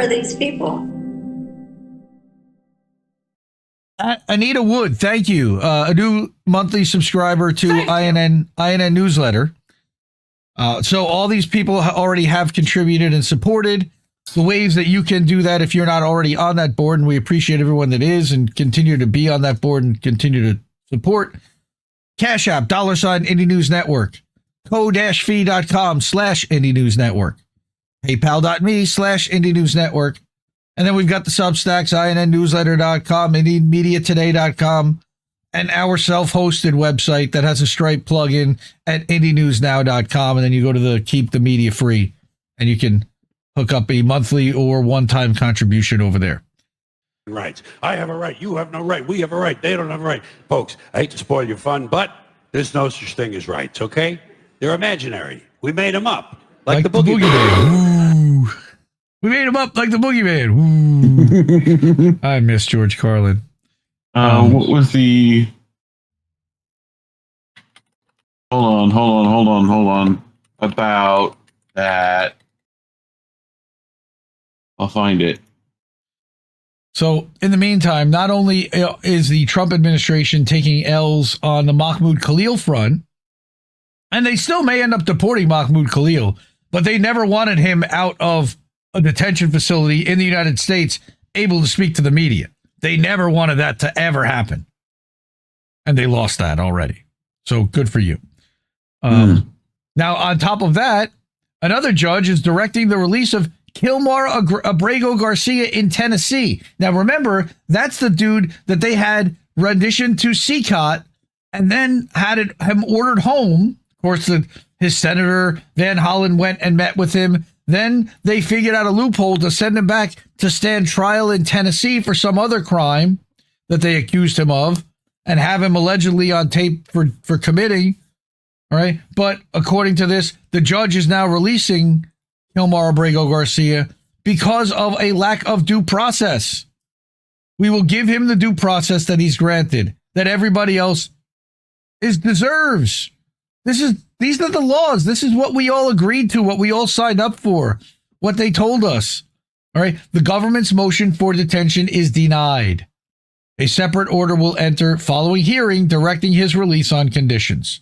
are these people? Anita Wood, thank you. A new monthly subscriber to INN newsletter. So all these people already have contributed and supported. The ways that you can do that if you're not already on that board, and we appreciate everyone that is and continue to be on that board and continue to support. Cash App, $ Indie News Network, ko-fi.com/Indie News Network, paypal.me/Indie News Network. And then we've got the Substacks, INNnewsletter.com, IndieMediaToday.com, and our self-hosted website that has a Stripe plugin at IndieNewsNow.com. And then you go to the Keep the Media Free, and you can hook up a monthly or one-time contribution over there. Rights. I have a right. You have no right. We have a right. They don't have a right. Folks, I hate to spoil your fun, but there's no such thing as rights, okay? They're imaginary. We made them up. Like the boogeyman. We made him up like the boogeyman. I miss George Carlin. What was the... Hold on. About that... I'll find it. So, in the meantime, not only is the Trump administration taking L's on the Mahmoud Khalil front, and they still may end up deporting Mahmoud Khalil, but they never wanted him out of a detention facility in the United States able to speak to the media. They never wanted that to ever happen. And they lost that already. So, good for you. Now, on top of that, another judge is directing the release of Kilmar Abrego Garcia in Tennessee. Now, remember, that's the dude that they had rendition to CCOT and then had him ordered home. Of course, his Senator Van Hollen went and met with him. Then they figured out a loophole to send him back to stand trial in Tennessee for some other crime that they accused him of and have him allegedly on tape for committing. All right. But according to this, the judge is now releasing Kilmar Abrego Garcia because of a lack of due process. We will give him the due process that he's granted, that everybody else deserves. These are the laws. This is what we all agreed to, what we all signed up for, what they told us. All right. The government's motion for detention is denied. A separate order will enter following hearing directing his release on conditions.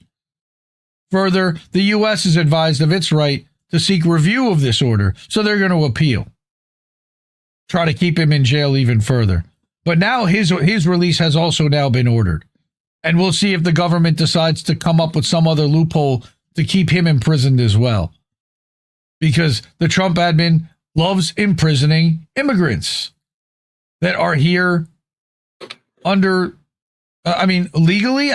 Further, the U.S. is advised of its right to seek review of this order, so they're going to appeal. Try to keep him in jail even further. But now his release has also now been ordered. And we'll see if the government decides to come up with some other loophole to keep him imprisoned as well. Because the Trump admin loves imprisoning immigrants that are here under, legally.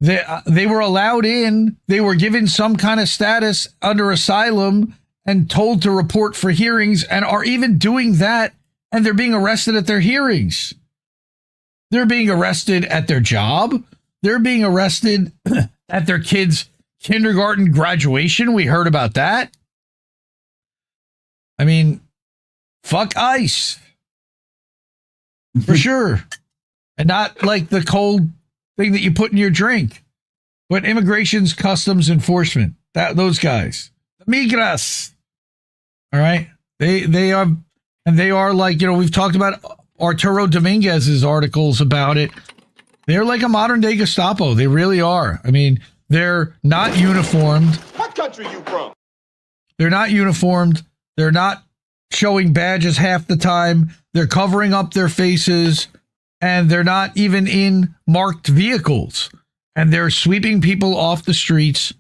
They were allowed in. They were given some kind of status under asylum and told to report for hearings and are even doing that. And they're being arrested at their hearings. They're being arrested at their job. They're being arrested at their kids' kindergarten graduation. We heard about that. I mean, fuck ICE. For sure. And not like the cold thing that you put in your drink, but Immigration's Customs Enforcement, those guys, the Migras. All right. They are, and they are like, we've talked about Arturo Dominguez's articles about it. They're like a modern day Gestapo. They really are. I mean, they're not uniformed. What country you from? They're not uniformed. They're not showing badges half the time. They're covering up their faces, and they're not even in marked vehicles. And they're sweeping people off the streets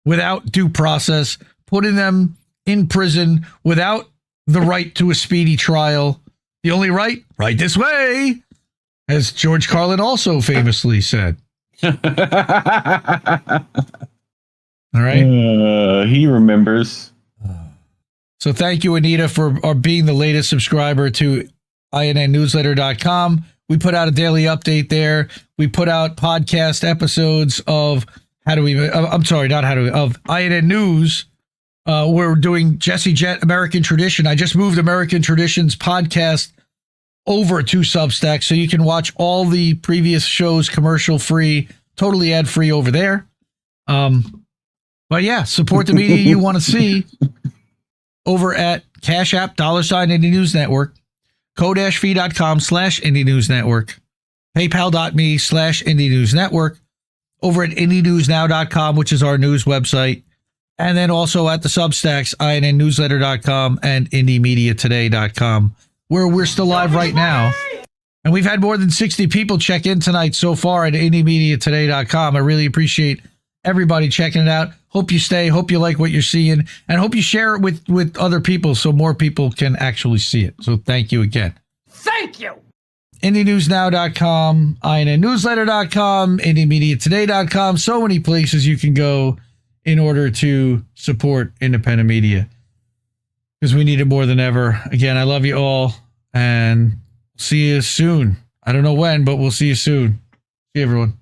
without due process, putting them in prison without the right to a speedy trial. The only right this way, as George Carlin also famously said. All right. He remembers. So thank you, Anita, for being the latest subscriber to INNnewsletter.com. We put out a daily update there. We put out podcast episodes of INN News. We're doing Jesse Jett, American Tradition. I just moved American Tradition's podcast over to Substack, so you can watch all the previous shows commercial-free, totally ad-free over there. But yeah, support the media you want to see over at Cash App, $, Indie News Network, ko-fi.com/Indie News Network, paypal.me/Indie News Network, over at indienewsnow.com, which is our news website, and then also at the Substacks, INNnewsletter.com and IndieMediaToday.com, where we're still live right now. And we've had more than 60 people check in tonight so far at IndieMediaToday.com. I really appreciate everybody checking it out. Hope you stay. Hope you like what you're seeing. And hope you share it with other people so more people can actually see it. So thank you again. Thank you. IndieNewsNow.com, INNnewsletter.com, IndieMediaToday.com. So many places you can go in order to support independent media, because we need it more than ever. Again, I love you all, and see you soon. I don't know when, but we'll see you soon. See you, everyone.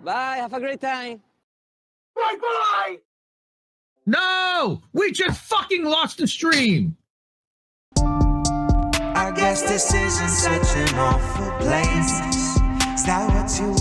Bye. Have a great time. Bye-bye! No! We just fucking lost the stream! I guess this isn't such an awful place. Is that what you